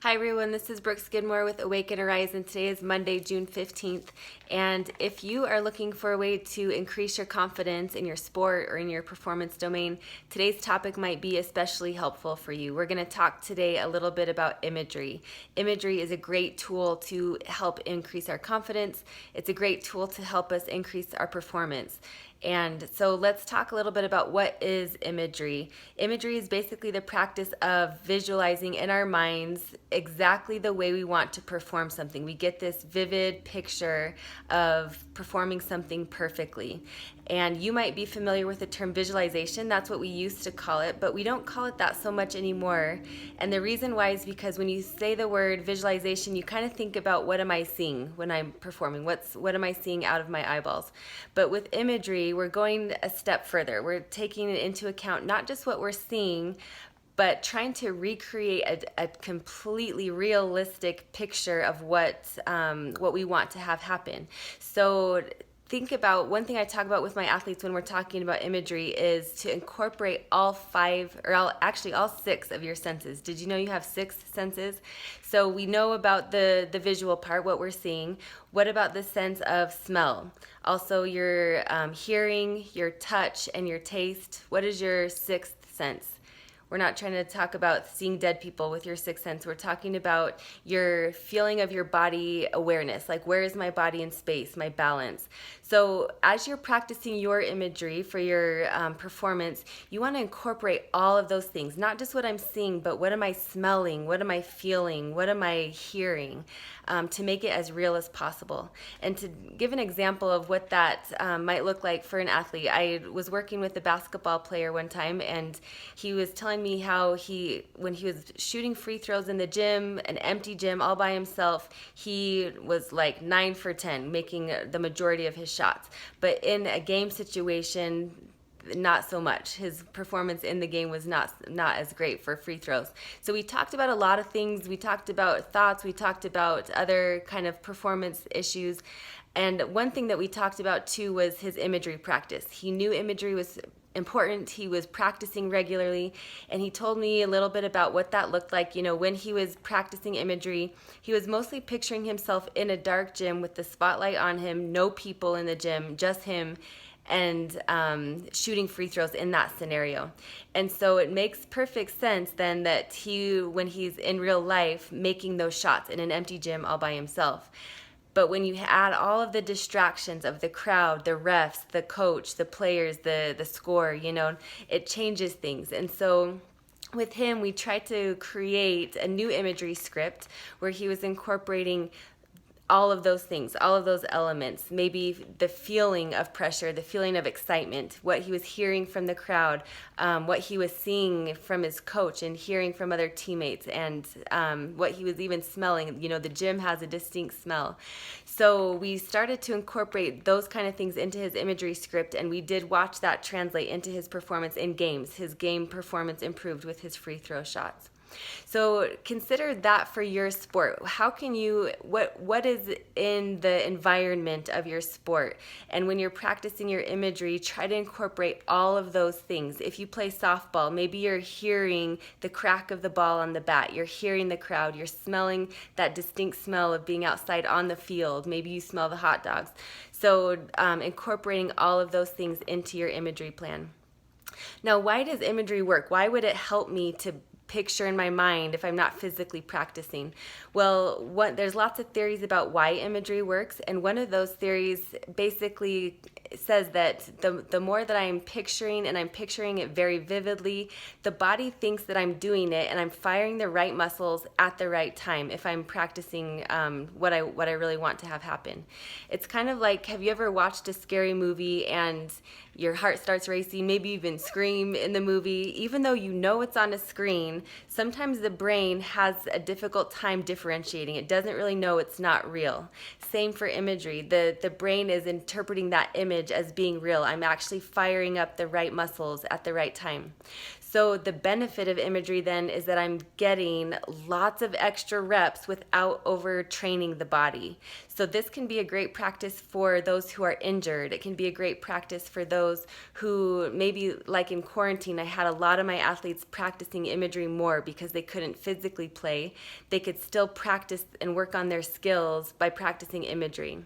Hi everyone, this is Brooke Skidmore with Awaken Arise, and today is Monday, June 15th. And if you are looking for a way to increase your confidence in your sport or in your performance domain, today's topic might be especially helpful for you. We're going to talk today a little bit about imagery. Imagery is a great tool to help increase our confidence. It's a great tool to help us increase our performance. And so let's talk a little bit about what is imagery. Imagery is basically the practice of visualizing in our minds exactly the way we want to perform something. We get this vivid picture of performing something perfectly. And you might be familiar with the term visualization. That's what we used to call it, but we don't call it that so much anymore. And the reason why is because when you say the word visualization, you kind of think about what am I seeing when I'm performing? What am I seeing out of my eyeballs? But with imagery, we're going a step further. We're taking into account not just what we're seeing, but trying to recreate a completely realistic picture of what we want to have happen. So think about one thing I talk about with my athletes when we're talking about imagery is to incorporate all six of your senses. Did you know you have six senses? So we know about the visual part, what we're seeing. What about the sense of smell? Also your hearing, your touch, and your taste. What is your sixth sense? We're not trying to talk about seeing dead people with your sixth sense. We're talking about your feeling of your body awareness, like where is my body in space, my balance. So as you're practicing your imagery for your performance, you want to incorporate all of those things, not just what I'm seeing, but what am I smelling, what am I feeling, what am I hearing, to make it as real as possible. And to give an example of what that might look like for an athlete, I was working with a basketball player one time, and he was telling me how when he was shooting free throws in the gym, an empty gym all by himself, he was like 9 for 10, making the majority of his shots. But in a game situation, not so much. His performance in the game was not as great for free throws. So we talked about a lot of things. We talked about thoughts. We talked about other kind of performance issues. And one thing that we talked about too was his imagery practice. He knew imagery was important. He was practicing regularly, and he told me a little bit about what that looked like. You know, when he was practicing imagery, he was mostly picturing himself in a dark gym with the spotlight on him, no people in the gym, just him, and shooting free throws in that scenario. And so it makes perfect sense then that when he's in real life, making those shots in an empty gym all by himself. But when you add all of the distractions of the crowd, the refs, the coach, the players, the score, it changes things. And so with him, we tried to create a new imagery script where he was incorporating all of those things, all of those elements, maybe the feeling of pressure, the feeling of excitement, what he was hearing from the crowd, what he was seeing from his coach and hearing from other teammates, and what he was even smelling. You know, the gym has a distinct smell. So we started to incorporate those kind of things into his imagery script, and we did watch that translate into his performance in games. His game performance improved with his free throw shots. So consider that for your sport. How can you, what is in the environment of your sport? And when you're practicing your imagery, try to incorporate all of those things. If you play softball, maybe you're hearing the crack of the ball on the bat. You're hearing the crowd. You're smelling that distinct smell of being outside on the field. Maybe you smell the hot dogs. So incorporating all of those things into your imagery plan. Now, why does imagery work? Why would it help me to picture in my mind if I'm not physically practicing? Well, there's lots of theories about why imagery works, and one of those theories basically says that the more that I'm picturing, and I'm picturing it very vividly, the body thinks that I'm doing it and I'm firing the right muscles at the right time if I'm practicing what I really want to have happen. It's kind of like, have you ever watched a scary movie and your heart starts racing, maybe even scream in the movie, even though you know it's on a screen? Sometimes the brain has a difficult time differentiating. It doesn't really know it's not real. Same for imagery. The brain is interpreting that image as being real. I'm actually firing up the right muscles at the right time. So the benefit of imagery then is that I'm getting lots of extra reps without overtraining the body. So this can be a great practice for those who are injured. It can be a great practice for those who maybe, like in quarantine, I had a lot of my athletes practicing imagery more because they couldn't physically play. They could still practice and work on their skills by practicing imagery.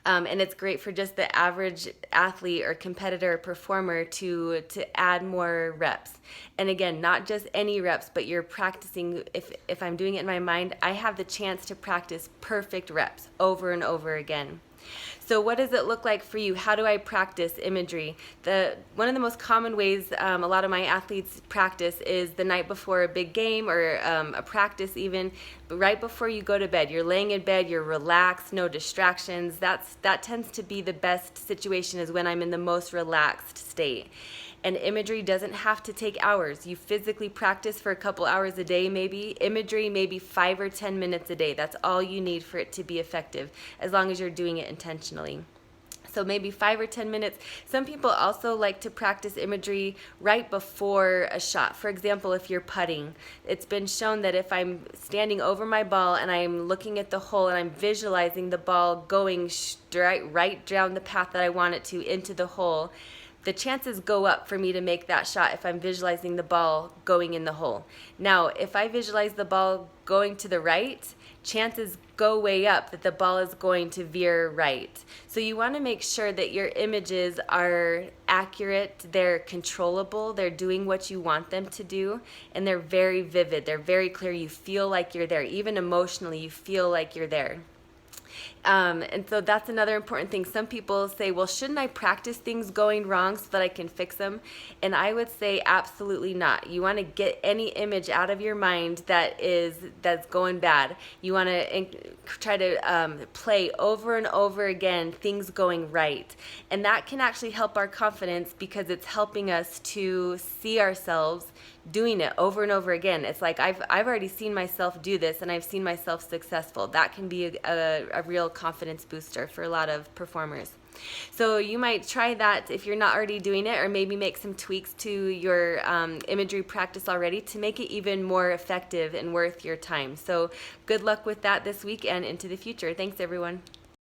And it's great for just the average athlete or competitor or performer to add more reps. And again, not just any reps, but you're practicing. If I'm doing it in my mind, I have the chance to practice perfect reps over and over again. So what does it look like for you? How do I practice imagery? One of the most common ways a lot of my athletes practice is the night before a big game or a practice even. But right before you go to bed, you're laying in bed, you're relaxed, no distractions. That tends to be the best situation, is when I'm in the most relaxed state. And imagery doesn't have to take hours. You physically practice for a couple hours a day maybe. Imagery maybe 5 or 10 minutes a day. That's all you need for it to be effective, as long as you're doing it intentionally. So maybe 5 or 10 minutes. Some people also like to practice imagery right before a shot. For example, if you're putting, it's been shown that if I'm standing over my ball and I'm looking at the hole and I'm visualizing the ball going right down the path that I want it to into the hole, the chances go up for me to make that shot if I'm visualizing the ball going in the hole. Now, if I visualize the ball going to the right, chances go way up that the ball is going to veer right. So you want to make sure that your images are accurate, they're controllable, they're doing what you want them to do, and they're very vivid, they're very clear. You feel like you're there. Even emotionally, you feel like you're there. And so that's another important thing. Some people say, well, shouldn't I practice things going wrong so that I can fix them? And I would say absolutely not. You want to get any image out of your mind that's going bad. You want to try to play over and over again things going right. And that can actually help our confidence, because it's helping us to see ourselves doing it over and over again. It's like I've already seen myself do this, and I've seen myself successful. That can be a real confidence booster for a lot of performers. So you might try that if you're not already doing it, or maybe make some tweaks to your imagery practice already to make it even more effective and worth your time. So good luck with that this week and into the future. Thanks, everyone.